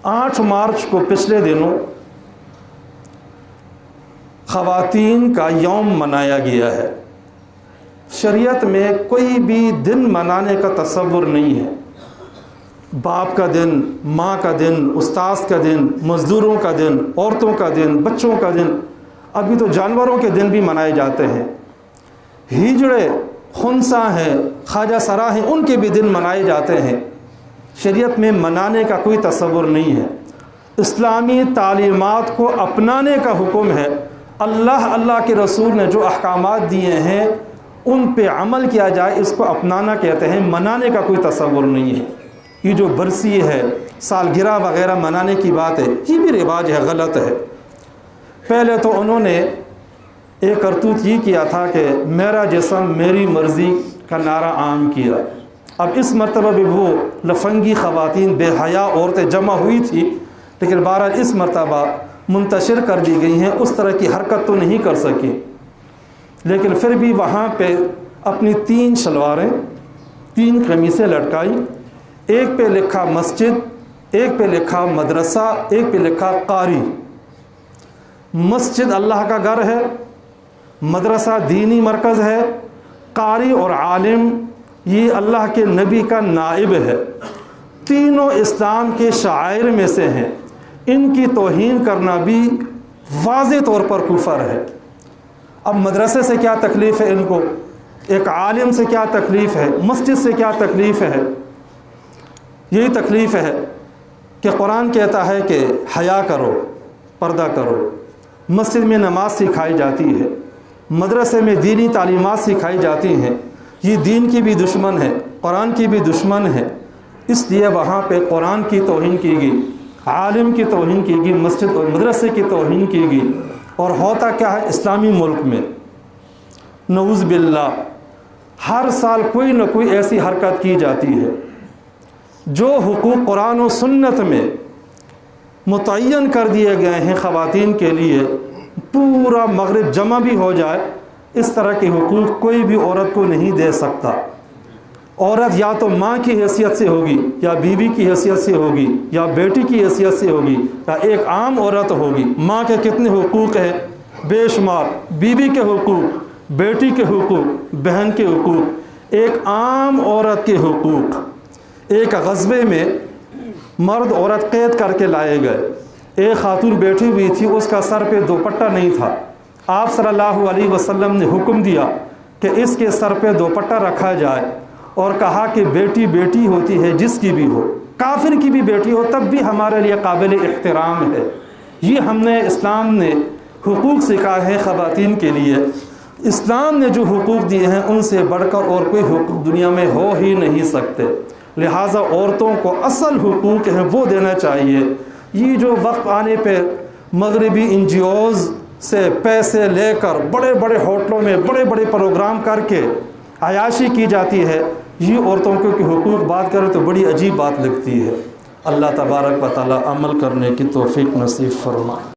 8 मार्च को पिछले दिनों ख़वातीन का यौम मनाया गया है। शरीयत में कोई भी दिन मनाने का तसव्वुर नहीं है। बाप का दिन, माँ का दिन, उस्ताद का दिन, मज़दूरों का दिन, औरतों का दिन, बच्चों का दिन, अभी तो जानवरों के दिन भी मनाए जाते हैं। हिजड़े, खुनसा हैं, ख्वाजा सरा हैं, उनके भी दिन मनाए जाते हैं। शरीयत में मनाने का कोई तसव्वुर नहीं है। इस्लामी तालीमात को अपनाने का हुक्म है। अल्लाह के रसूल ने जो अहकामात दिए हैं उन पे अमल किया जाए, इसको अपनाना कहते हैं। मनाने का कोई तसव्वुर नहीं है। ये जो बरसी है, सालगिरह वगैरह मनाने की बात है, ये भी रिवाज है, गलत है। पहले तो उन्होंने एक करतूत ये किया था कि मेरा जिस्म मेरी मर्ज़ी का नारा आम किया। अब इस मरतबा भी वो लफंगी ख़वातीन, बेहया औरतें जमा हुई थी, लेकिन बहरहाल इस मरतबा मुंतशिर कर दी गई हैं। उस तरह की हरकत तो नहीं कर सकी, लेकिन फिर भी वहाँ पे अपनी 3 शलवारें, 3 कमीज़ें लटकाई। एक पे लिखा मस्जिद, एक पे लिखा मदरसा, एक पे लिखा कारी। मस्जिद अल्लाह का घर है, मदरसा दीनी मरकज़ है, कारी और आलिम ये अल्लाह के नबी का नाइब है। तीनों इस्लाम के शायर में से हैं। इनकी तौहीन करना भी वाज़े तौर पर कुफर है। अब मदरसे से क्या तकलीफ़ है इनको, एक आलिम से क्या तकलीफ़ है, मस्जिद से क्या तकलीफ़ है? यही तकलीफ़ है कि कुरान कहता है कि हया करो, पर्दा करो। मस्जिद में नमाज सिखाई जाती है, मदरसे में दीनी तालीमात सिखाई जाती हैं। ये दीन की भी दुश्मन है, कुरान की भी दुश्मन है। इसलिए वहाँ पे कुरान की तौहीन की गई, आलिम की तौहीन की गई, मस्जिद और मदरसे की तौहीन की गई। और होता क्या है इस्लामी मुल्क में, नऊज़ बिल्लाह, हर साल कोई न कोई ऐसी हरकत की जाती है जो हुकूक कुरान और सुन्नत में मुतय्यन कर दिए गए हैं ख़वातीन के लिए। पूरा मगरिब जमा भी हो जाए, इस तरह के हुकूक कोई भी औरत को नहीं दे सकता। औरत या तो माँ की हैसियत से होगी, या बीवी की हैसियत से होगी, या बेटी की हैसियत से होगी, या एक आम औरत होगी। माँ के कितने हुकूक हैं, बेशुमार। बीवी के हुकूक, बेटी के हुकूक, बहन के हुकूक, एक आम औरत के हुकूक। एक ग़ज़वे में मर्द औरत कैद करके लाए गए। एक खातून बैठी हुई थी, उसका सर पे दुपट्टा नहीं था। आप सल्लल्लाहु अलैहि वसल्लम ने हुक्म दिया कि इसके सर पे दुपट्टा रखा जाए, और कहा कि बेटी बेटी होती है जिसकी भी हो, काफिर की भी बेटी हो तब भी हमारे लिए काबिल एहतराम है। ये हमने इस्लाम ने हुकूक सिखाए हैं ख़वातीन के लिए। इस्लाम ने जो हुकूक दिए हैं उनसे बढ़कर और कोई हुकूक दुनिया में हो ही नहीं सकते। लिहाजा औरतों को असल हुकूक हैं वो देना चाहिए। ये जो वक्त आने पे मगरबी NGOs से पैसे लेकर बड़े बड़े होटलों में बड़े बड़े प्रोग्राम करके अयाशी की जाती है, ये औरतों को कि हुकूक बात करें तो बड़ी अजीब बात लगती है। अल्लाह तबारक व तआला अमल करने की तौफीक नसीब फरमाए।